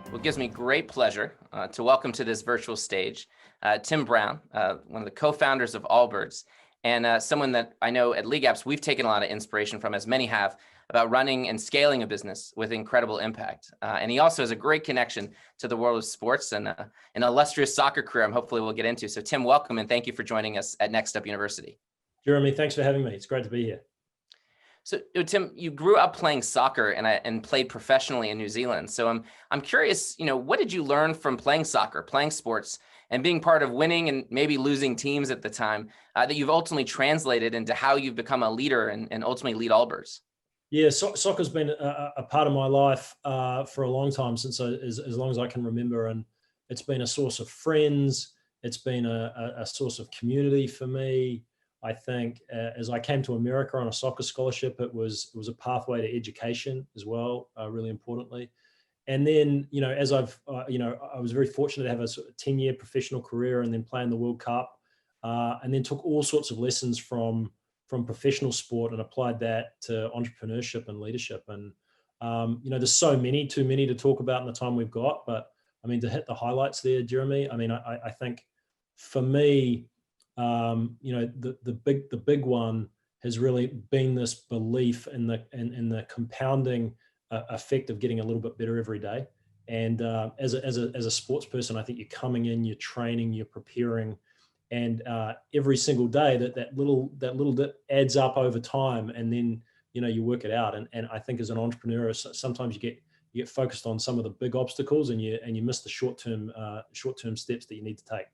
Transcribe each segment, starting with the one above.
Well, it gives me great pleasure to welcome to this virtual stage Tim Brown, one of the co-founders of Allbirds, and someone that I know at League Apps we've taken a lot of inspiration from, as many have, about running and scaling a business with incredible impact. And he also has a great connection to the world of sports and an illustrious soccer career hopefully we'll get into. So Tim, welcome, and thank you for joining us at NextUp University. Jeremy, thanks for having me. It's great to be here. So Tim, you grew up playing soccer and played professionally in New Zealand. So I'm curious, what did you learn from playing soccer, playing sports, and being part of winning and maybe losing teams at the time that you've ultimately translated into how you've become a leader and ultimately lead Allbirds? Yeah, soccer's been a part of my life for a long time, since as long as I can remember, and it's been a source of friends. It's been a source of community for me. I think as I came to America on a soccer scholarship, it was a pathway to education as well, really importantly. And then, as I was very fortunate to have a 10-year professional career and then play in the World Cup, and then took all sorts of lessons from professional sport and applied that to entrepreneurship and leadership. And, there's too many to talk about in the time we've got, but I mean, to hit the highlights there, Jeremy, I mean, I think for me, the big one has really been this belief in the compounding effect of getting a little bit better every day. And as a sports person, I think you're coming in, you're training, you're preparing, and every single day that little dip adds up over time, and then you work it out. And I think as an entrepreneur, sometimes you get focused on some of the big obstacles, and you miss the short term steps that you need to take.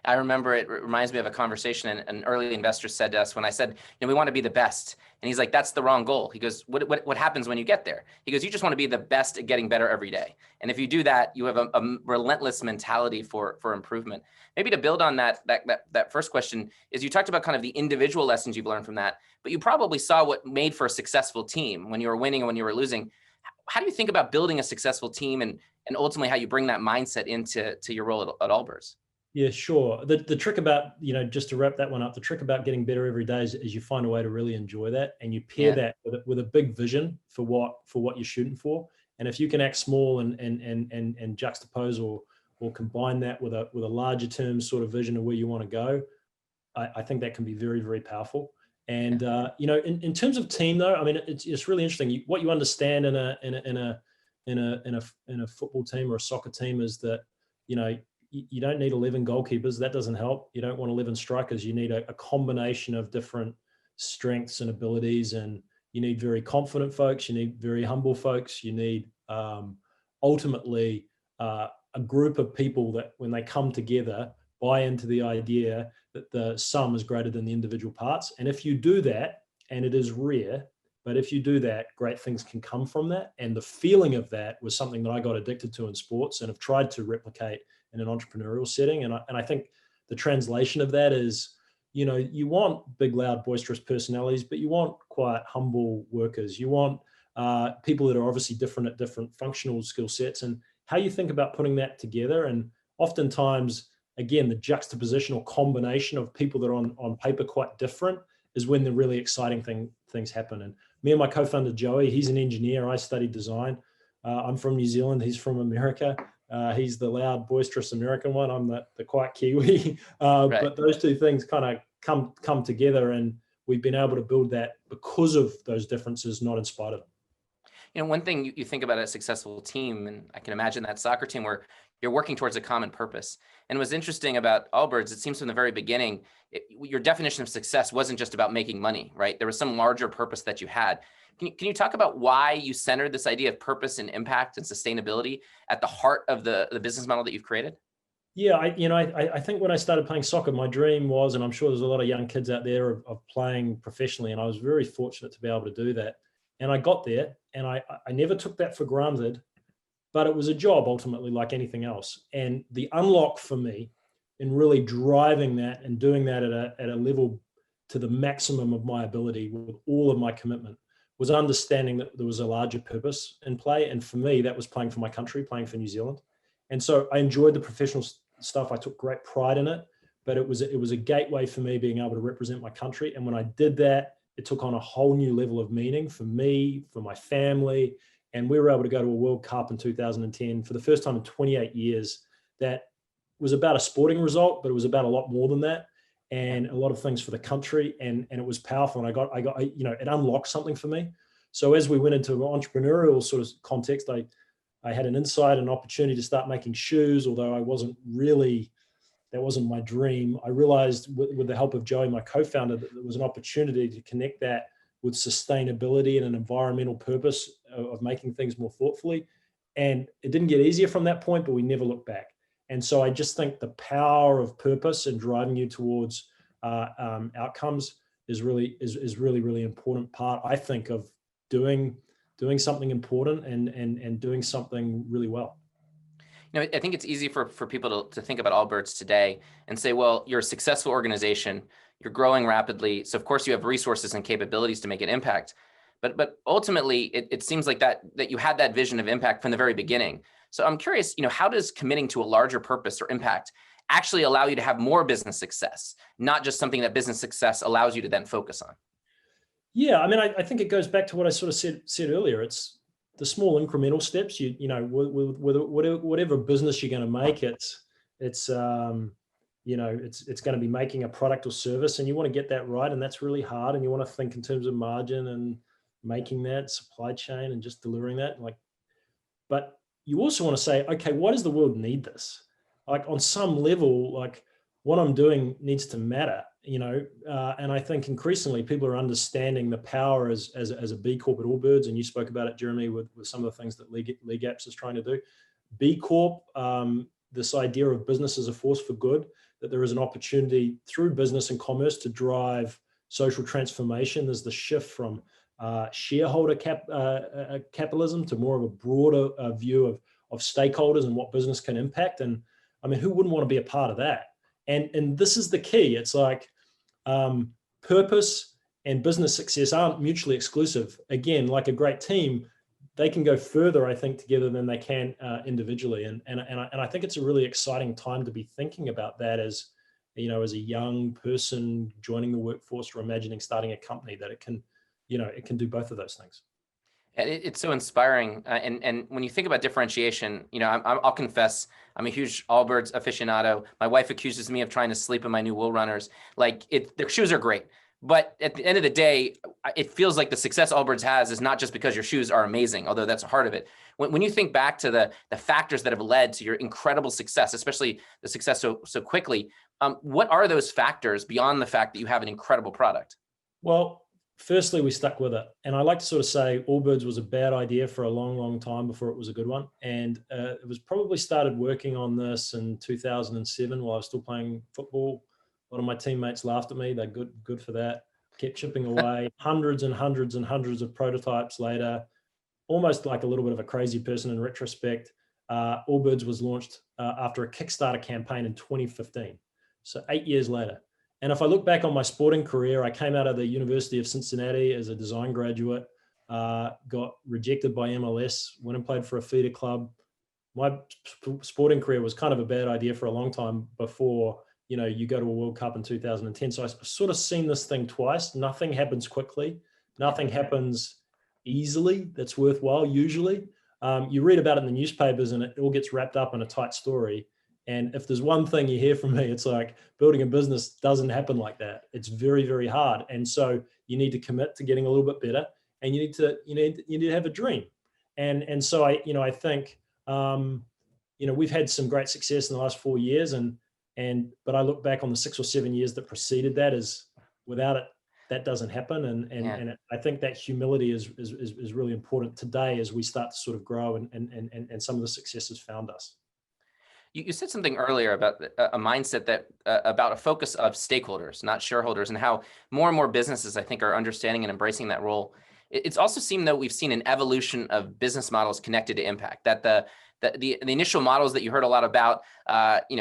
I remember it reminds me of a conversation an early investor said to us when I said, we want to be the best. And he's like, that's the wrong goal. He goes, what happens when you get there? He goes, you just want to be the best at getting better every day. And if you do that, you have a relentless mentality for improvement. Maybe to build on that first question is, you talked about kind of the individual lessons you've learned from that, but you probably saw what made for a successful team when you were winning and when you were losing. How do you think about building a successful team and ultimately how you bring that mindset into your role at Allbirds? Yeah, sure. The trick about, just to wrap that one up, the trick about getting better every day is you find a way to really enjoy that, and you pair that with a big vision for what you're shooting for. And if you can act small and juxtapose or combine that with a larger term sort of vision of where you want to go, I think that can be very, very powerful. And in terms of team, though, I mean, it's really interesting. What you understand in a football team or a soccer team is that you don't need 11 goalkeepers. That doesn't help. You don't want 11 strikers. You need a combination of different strengths and abilities, and you need very confident folks. You need very humble folks. You need ultimately a group of people that, when they come together, buy into the idea that the sum is greater than the individual parts. And if you do that, and it is rare, but if you do that, great things can come from that. And the feeling of that was something that I got addicted to in sports and have tried to replicate in an entrepreneurial setting. And I think the translation of that is, you want big, loud, boisterous personalities, but you want quiet, humble workers. You want people that are obviously different at different functional skill sets, and how you think about putting that together. And oftentimes, again, the juxtaposition or combination of people that are on paper quite different is when the really exciting things happen. And me and my co-founder, Joey, he's an engineer. I studied design. I'm from New Zealand. He's from America. He's the loud, boisterous American one. I'm the quiet Kiwi. Right. But those two things kind of come together, and we've been able to build that because of those differences, not in spite of them. One thing you think about a successful team, and I can imagine that soccer team where you're working towards a common purpose. And what's interesting about Allbirds, it seems from the very beginning, your definition of success wasn't just about making money, right? There was some larger purpose that you had. Can you talk about why you centered this idea of purpose and impact and sustainability at the heart of the business model that you've created? Yeah, I think when I started playing soccer, my dream was, and I'm sure there's a lot of young kids out there of playing professionally, and I was very fortunate to be able to do that. And I got there, and I never took that for granted, but it was a job ultimately, like anything else. And the unlock for me in really driving that and doing that at a level to the maximum of my ability with all of my commitment was understanding that there was a larger purpose in play. And for me, that was playing for my country, playing for New Zealand. And so I enjoyed the professional stuff. I took great pride in it, but it was a gateway for me being able to represent my country. And when I did that, it took on a whole new level of meaning for me, for my family, And we were able to go to a World Cup in 2010 for the first time in 28 years. That was about a sporting result, but it was about a lot more than that, and a lot of things for the country. And it was powerful. And it unlocked something for me. So as we went into an entrepreneurial sort of context, I had an insight, an opportunity to start making shoes, although that wasn't my dream. I realized with the help of Joey, my co-founder, that there was an opportunity to connect that with sustainability and an environmental purpose of making things more thoughtfully. And it didn't get easier from that point, but we never looked back. And so I just think the power of purpose and driving you towards outcomes is really important part, I think, of doing something important and doing something really well. I think it's easy for people to think about Allbirds today and say, well, you're a successful organization, you're growing rapidly, so of course you have resources and capabilities to make an impact. But ultimately, it seems like that you had that vision of impact from the very beginning. So I'm curious, how does committing to a larger purpose or impact actually allow you to have more business success, not just something that business success allows you to then focus on? Yeah, I mean, I think it goes back to what I sort of said earlier. It's the small incremental steps. Whatever business you're going to make, it's going to be making a product or service, and you want to get that right, and that's really hard. And you want to think in terms of margin and making that supply chain and just delivering that. But you also want to say, okay, why does the world need this? Like on some level, like what I'm doing needs to matter, and I think increasingly people are understanding the power as a B Corp at Allbirds, and you spoke about it, Jeremy, with some of the things that League Apps is trying to do. B Corp, this idea of business as a force for good, that there is an opportunity through business and commerce to drive social transformation. There's the shift from shareholder capitalism to more of a broader view of stakeholders and what business can impact. And I mean, who wouldn't want to be a part of that? And this is the key. It's like purpose and business success aren't mutually exclusive. Again, like a great team, they can go further, I think, together than they can individually. And I think it's a really exciting time to be thinking about that as a young person joining the workforce or imagining starting a company, that it can do both of those things. It's so inspiring. And when you think about differentiation, I'll confess, I'm a huge Allbirds aficionado. My wife accuses me of trying to sleep in my new Wool Runners. Their shoes are great. But at the end of the day, it feels like the success Allbirds has is not just because your shoes are amazing, although that's a part of it. When you think back to the factors that have led to your incredible success, especially the success so quickly, what are those factors beyond the fact that you have an incredible product? Well, firstly, we stuck with it. And I like to sort of say Allbirds was a bad idea for a long, long time before it was a good one. And it was probably started working on this in 2007 while I was still playing football. A lot of my teammates laughed at me. They're good for that. Kept chipping away, hundreds and hundreds and hundreds of prototypes later, almost like a little bit of a crazy person in retrospect. Allbirds was launched after a Kickstarter campaign in 2015. So 8 years later. And if I look back on my sporting career, I came out of the University of Cincinnati as a design graduate, got rejected by MLS, went and played for a feeder club. My sporting career was kind of a bad idea for a long time before, you go to a World Cup in 2010. So I've sort of seen this thing twice. Nothing happens quickly. Nothing happens easily that's worthwhile, usually. You read about it in the newspapers and it all gets wrapped up in a tight story. And if there's one thing you hear from me, it's like building a business doesn't happen like that. It's very, very hard. And so you need to commit to getting a little bit better, and you need to have a dream. And so I think we've had some great success in the last 4 years, but I look back on the 6 or 7 years that preceded that as without it, that doesn't happen. And I think that humility is really important today as we start to sort of grow and some of the successes found us. You said something earlier about a mindset that about a focus of stakeholders, not shareholders, and how more and more businesses, I think, are understanding and embracing that role. It's also seemed that we've seen an evolution of business models connected to impact. That the initial models that you heard a lot about,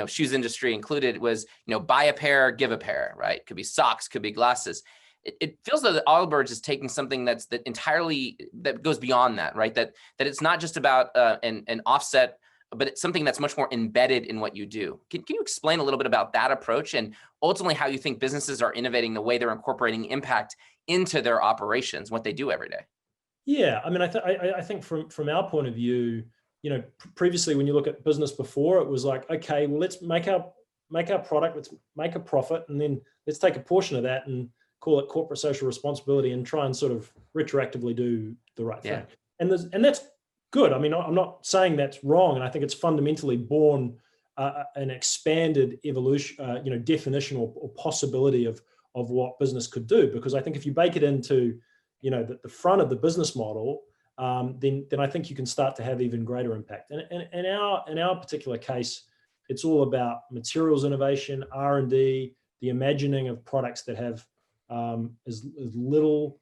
shoes industry included, was buy a pair, give a pair, right? Could be socks, could be glasses. It feels that Allbirds is taking something that goes beyond that, right? That it's not just about an offset, but it's something that's much more embedded in what you do. Can you explain a little bit about that approach and ultimately how you think businesses are innovating the way they're incorporating impact into their operations, what they do every day? Yeah, I mean, I think from our point of view, previously when you look at business before, it was like, okay, well, let's make our product, let's make a profit, and then let's take a portion of that and call it corporate social responsibility and try and sort of retroactively do the right Yeah. thing. And that's good. I mean, I'm not saying that's wrong, and I think it's fundamentally born an expanded evolution, definition or possibility of what business could do. Because I think if you bake it into the front of the business model, then I think you can start to have even greater impact. And in our particular case, it's all about materials innovation, R&D, the imagining of products that have as little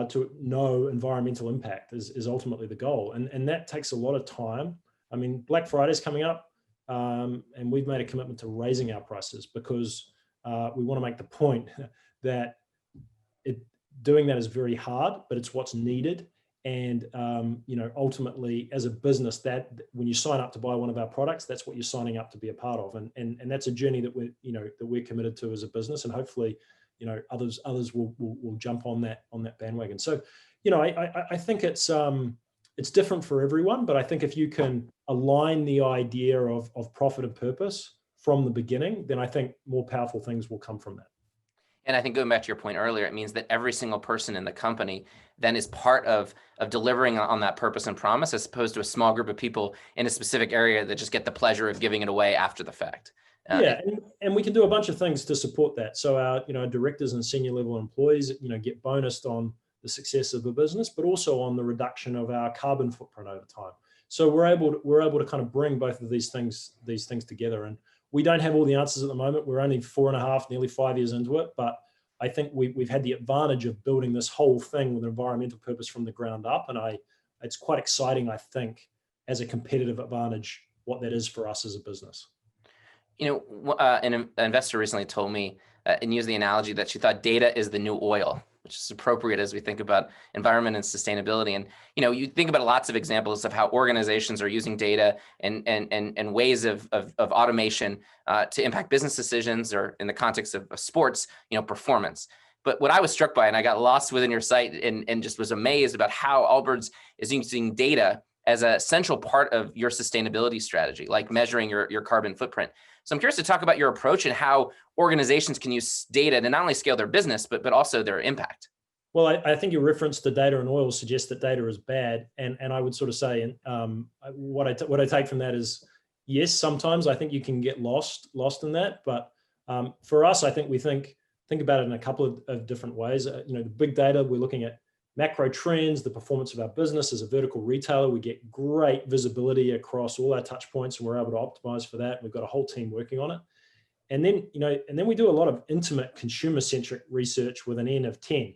to no environmental impact is ultimately the goal. And that takes a lot of time. I mean, Black Friday's coming up, and we've made a commitment to raising our prices because we want to make the point that doing that is very hard, but it's what's needed. And ultimately, as a business, that when you sign up to buy one of our products, that's what you're signing up to be a part of, and that's a journey that we're committed to as a business, and hopefully, others will jump on that bandwagon. So, I think it's different for everyone, but I think if you can align the idea of profit and purpose from the beginning, then I think more powerful things will come from that. And I think going back to your point earlier, it means that every single person in the company then is part of delivering on that purpose and promise, as opposed to a small group of people in a specific area that just get the pleasure of giving it away after the fact. Yeah, and we can do a bunch of things to support that. So our directors and senior level employees get bonused on the success of the business, but also on the reduction of our carbon footprint over time. So we're able to kind of bring both of these things together. And we don't have all the answers at the moment. We're only 4.5, nearly 5 years into it, but I think we've had the advantage of building this whole thing with an environmental purpose from the ground up. And it's quite exciting, I think, as a competitive advantage, what that is for us as a business. An investor recently told me and used the analogy that she thought data is the new oil, which is appropriate as we think about environment and sustainability. And you think about lots of examples of how organizations are using data and ways of automation to impact business decisions, or in the context of sports, performance. But what I was struck by, and I got lost within your site and just was amazed about how Allbirds is using data as a central part of your sustainability strategy, like measuring your carbon footprint. So I'm curious to talk about your approach and how organizations can use data to not only scale their business, but also their impact. Well, I think your reference to data and oil suggests that data is bad. And I would sort of say, what I take from that is, yes, sometimes I think you can get lost in that. But for us, I think we think about it in a couple of different ways. The big data, we're looking at macro trends, the performance of our business as a vertical retailer. We get great visibility across all our touch points, and we're able to optimize for that. We've got a whole team working on it. And then we do a lot of intimate consumer-centric research with an N of 10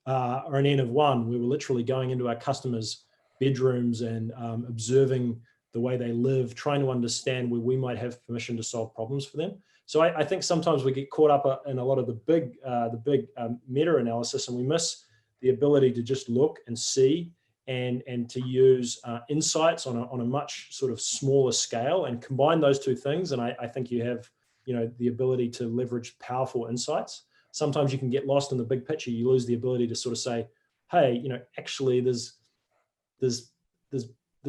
or an N of 1. We were literally going into our customers' bedrooms and observing the way they live, trying to understand where we might have permission to solve problems for them. So I think sometimes we get caught up in a lot of the big meta-analysis, and we miss the ability to just look and see and to use insights on a much sort of smaller scale and combine those two things. And I think you have, the ability to leverage powerful insights. Sometimes you can get lost in the big picture. You lose the ability to sort of say, hey, actually there's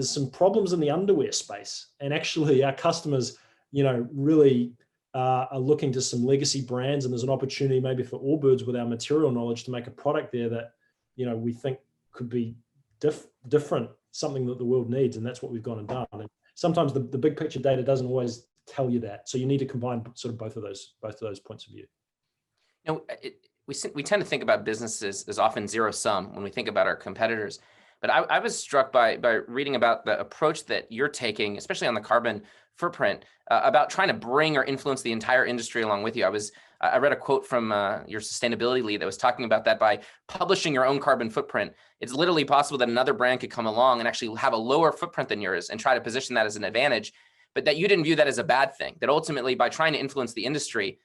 some problems in the underwear space. And actually our customers, really are looking to some legacy brands, and there's an opportunity maybe for Allbirds with our material knowledge to make a product there that we think could be different, something that the world needs, and that's what we've gone and done. And sometimes the big picture data doesn't always tell you that, so you need to combine sort of both of those points of view. We tend to think about businesses as often zero sum when we think about our competitors, but I was struck by reading about the approach that you're taking, especially on the carbon footprint, about trying to bring or influence the entire industry along with you. I read a quote from your sustainability lead that was talking about that by publishing your own carbon footprint, it's literally possible that another brand could come along and actually have a lower footprint than yours and try to position that as an advantage, but that you didn't view that as a bad thing, that ultimately by trying to influence the industry,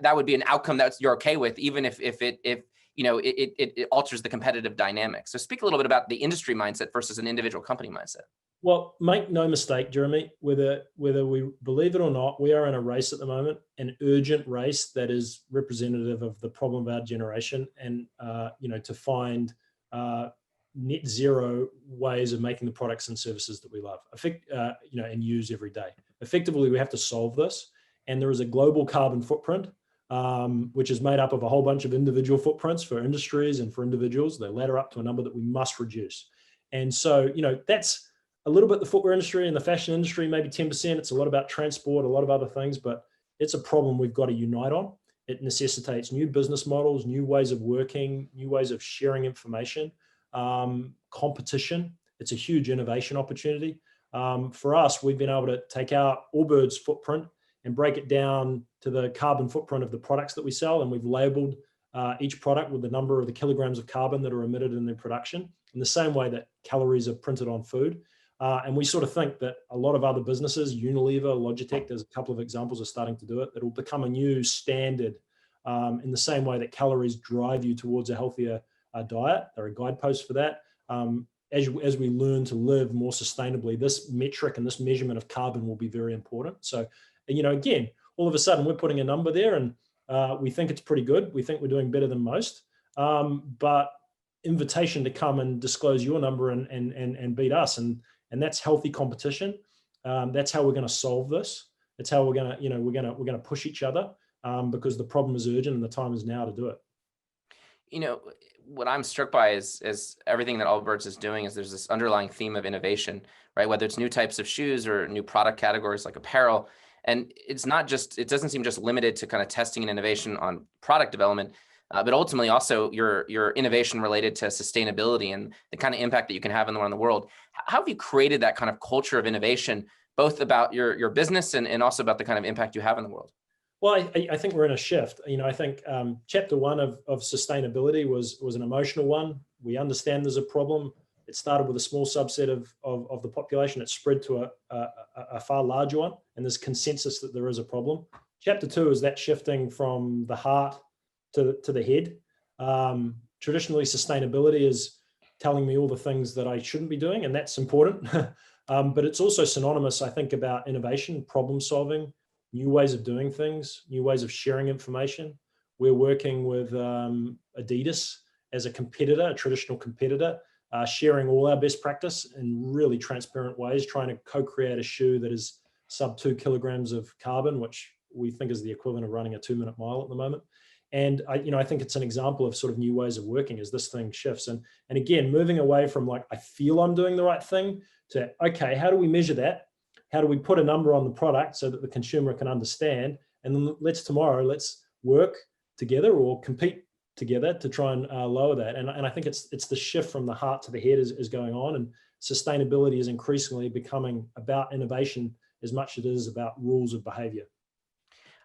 that would be an outcome that you're okay with, even if it alters the competitive dynamic. So speak a little bit about the industry mindset versus an individual company mindset. Well, make no mistake, Jeremy, whether we believe it or not, we are in a race at the moment, an urgent race that is representative of the problem of our generation, and to find net zero ways of making the products and services that we love, and use every day. Effectively, we have to solve this. And there is a global carbon footprint, which is made up of a whole bunch of individual footprints for industries and for individuals. They ladder up to a number that we must reduce. And so, that's a little bit the footwear industry and the fashion industry, maybe 10%. It's a lot about transport, a lot of other things, but it's a problem we've got to unite on. It necessitates new business models, new ways of working, new ways of sharing information, competition. It's a huge innovation opportunity. For us, we've been able to take our Allbirds footprint and break it down to the carbon footprint of the products that we sell. And we've labeled each product with the number of the kilograms of carbon that are emitted in their production, in the same way that calories are printed on food. And we sort of think that a lot of other businesses, Unilever, Logitech, there's a couple of examples are starting to do it. It'll become a new standard in the same way that calories drive you towards a healthier diet. There are guideposts for that. As we learn to live more sustainably, this metric and this measurement of carbon will be very important. So, again, all of a sudden we're putting a number there and we think it's pretty good. We think we're doing better than most. But invitation to come and disclose your number and beat us. And that's healthy competition. That's how we're going to solve this. It's how we're going to push each other because the problem is urgent and the time is now to do it. What I'm struck by is everything that Allbirds is doing is there's this underlying theme of innovation, right? Whether it's new types of shoes or new product categories like apparel. And it doesn't seem just limited to kind of testing and innovation on product development, but ultimately also your innovation related to sustainability and the kind of impact that you can have around the world. How have you created that kind of culture of innovation, both about your business and also about the kind of impact you have in the world? Well, I think we're in a shift. I think chapter one of sustainability was an emotional one. We understand there's a problem. It started with a small subset of the population. It spread to a far larger one, and there's consensus that there is a problem. Chapter two is that shifting from the heart to the head. Traditionally, sustainability is telling me all the things that I shouldn't be doing, and that's important. But it's also synonymous, I think, about innovation, problem solving, new ways of doing things, new ways of sharing information. We're working with Adidas as a competitor, a traditional competitor, sharing all our best practice in really transparent ways, trying to co-create a shoe that is sub 2 kilograms of carbon, which we think is the equivalent of running a 2-minute mile at the moment. And I think it's an example of sort of new ways of working as this thing shifts. And again, moving away from like, I feel I'm doing the right thing to, okay, how do we measure that? How do we put a number on the product so that the consumer can understand? And then let's work together or compete together to try and lower that. And I think it's the shift from the heart to the head is going on, and sustainability is increasingly becoming about innovation as much as it is about rules of behavior.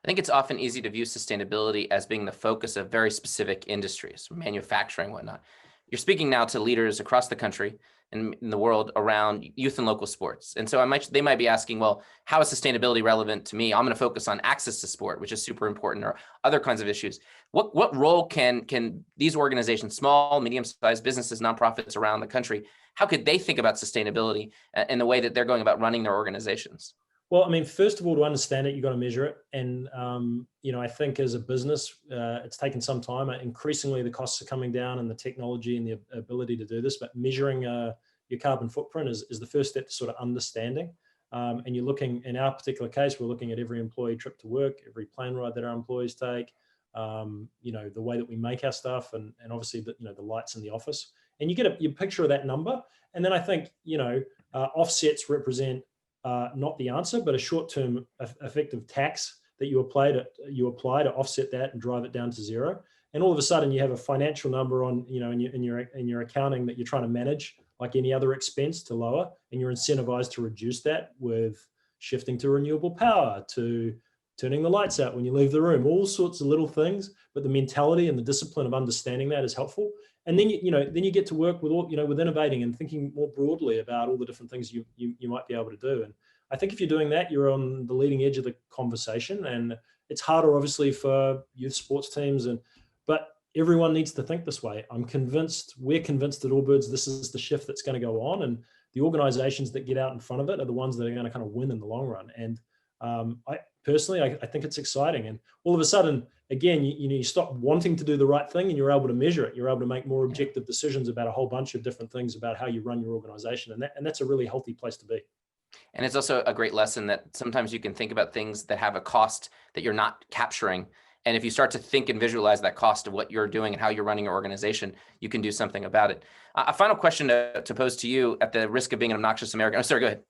I think it's often easy to view sustainability as being the focus of very specific industries, manufacturing, whatnot. You're speaking now to leaders across the country and in the world around youth and local sports. And so they might be asking, well, how is sustainability relevant to me? I'm going to focus on access to sport, which is super important, or other kinds of issues. What role can these organizations, small, medium-sized businesses, nonprofits around the country, how could they think about sustainability in the way that they're going about running their organizations? Well, I mean, first of all, to understand it, you've got to measure it. And, I think as a business, it's taken some time. Increasingly, the costs are coming down and the technology and the ability to do this, but measuring your carbon footprint is the first step to sort of understanding. And you're looking, in our particular case, we're looking at every employee trip to work, every plane ride that our employees take, the way that we make our stuff, and obviously the lights in the office. And you get your picture of that number. And then I think, offsets represent not the answer, but a short-term effective tax that you apply to offset that and drive it down to zero. And all of a sudden, you have a financial number on, in your accounting that you're trying to manage, like any other expense, to lower, and you're incentivized to reduce that with shifting to renewable power, to turning the lights out when you leave the room, all sorts of little things. But the mentality and the discipline of understanding that is helpful. And then you get to work with with innovating and thinking more broadly about all the different things you might be able to do. And I think if you're doing that, you're on the leading edge of the conversation. And it's harder, obviously, for youth sports teams, but everyone needs to think this way. We're convinced at Allbirds this is the shift that's going to go on, and the organizations that get out in front of it are the ones that are going to kind of win in the long run. And I personally think it's exciting. And all of a sudden, again, you stop wanting to do the right thing and you're able to measure it. You're able to make more objective decisions about a whole bunch of different things about how you run your organization. And that's a really healthy place to be. And it's also a great lesson that sometimes you can think about things that have a cost that you're not capturing. And if you start to think and visualize that cost of what you're doing and how you're running your organization, you can do something about it. A final question to pose to you at the risk of being an obnoxious American. Oh, sorry, go ahead.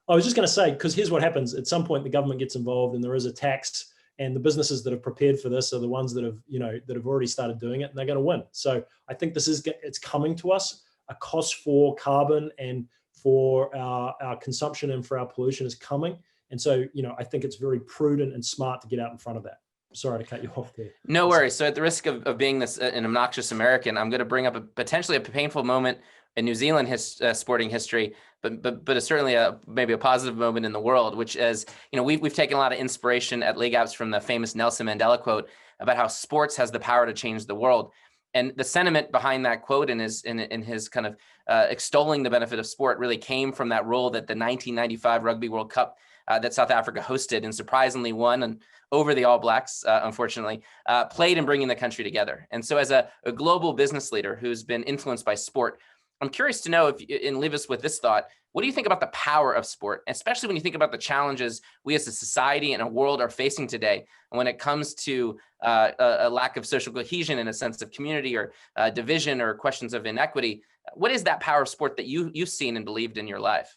I was just going to say, because here's what happens. At some point, the government gets involved and there is a tax, and the businesses that have prepared for this are the ones that have already started doing it, and they're going to win. So I think it's coming to us. A cost for carbon and for our consumption and for our pollution is coming. And so, I think it's very prudent and smart to get out in front of that. Sorry to cut you off there. No worries. So at the risk of being an obnoxious American, I'm going to bring up potentially a painful moment in New Zealand sporting history, but certainly maybe a positive moment in the world, which is, we've taken a lot of inspiration at Leg Apps from the famous Nelson Mandela quote about how sports has the power to change the world. And the sentiment behind that quote and in his kind of extolling the benefit of sport really came from that role that the 1995 Rugby World Cup that South Africa hosted and surprisingly won and over the All Blacks, unfortunately, played in bringing the country together. And so as a global business leader who's been influenced by sport, I'm curious to know and leave us with this thought, what do you think about the power of sport, especially when you think about the challenges we as a society and a world are facing today when it comes to a lack of social cohesion and a sense of community or division or questions of inequity? What is that power of sport that you've seen and believed in your life?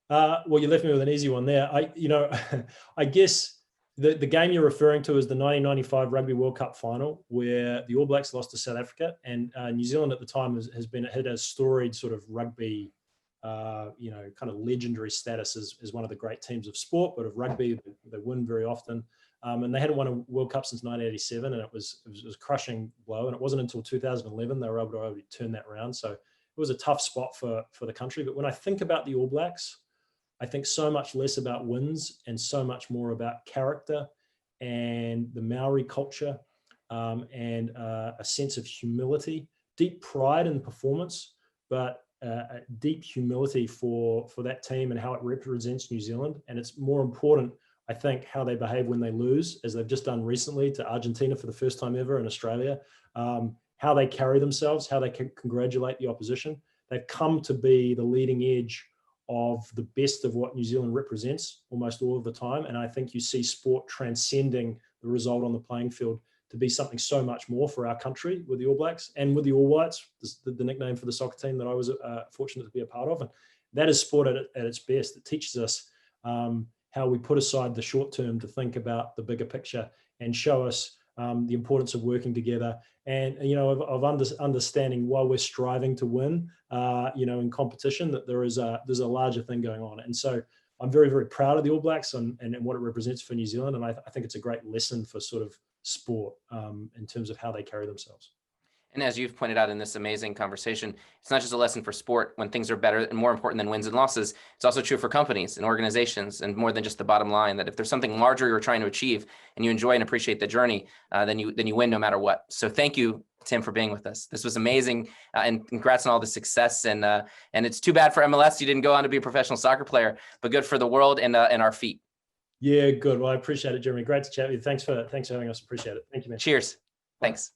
Well, you left me with an easy one there. I guess the game you're referring to is the 1995 Rugby World Cup final, where the All Blacks lost to South Africa, and New Zealand at the time had a storied sort of rugby, kind of legendary status as one of the great teams of sport, but of rugby, they win very often. And they hadn't won a World Cup since 1987, and it was a crushing blow. And it wasn't until 2011 they were able to turn that around. So it was a tough spot for the country. But when I think about the All Blacks, I think so much less about wins and so much more about character and the Maori culture, and a sense of humility, deep pride in performance, but a deep humility for that team and how it represents New Zealand. And it's more important, I think, how they behave when they lose, as they've just done recently to Argentina for the first time ever in Australia, how they carry themselves, how they can congratulate the opposition. They've come to be the leading edge of the best of what New Zealand represents almost all of the time. And I think you see sport transcending the result on the playing field to be something so much more for our country with the All Blacks and with the All Whites, the nickname for the soccer team that I was fortunate to be a part of. And that is sport at its best. It teaches us how we put aside the short term to think about the bigger picture and show us the importance of working together and, of understanding why we're striving to win, in competition, that there's a larger thing going on. And so I'm very, very proud of the All Blacks and what it represents for New Zealand. And I think it's a great lesson for sort of sport in terms of how they carry themselves. And as you've pointed out in this amazing conversation, it's not just a lesson for sport when things are better and more important than wins and losses. It's also true for companies and organizations, and more than just the bottom line, that if there's something larger you're trying to achieve and you enjoy and appreciate the journey, then you win no matter what. So thank you, Tim, for being with us. This was amazing, and congrats on all the success. And it's too bad for MLS you didn't go on to be a professional soccer player, but good for the world and our feet. Yeah, good. Well, I appreciate it, Jeremy. Great to chat with you. Thanks for having us. Appreciate it. Thank you, man. Cheers. Thanks.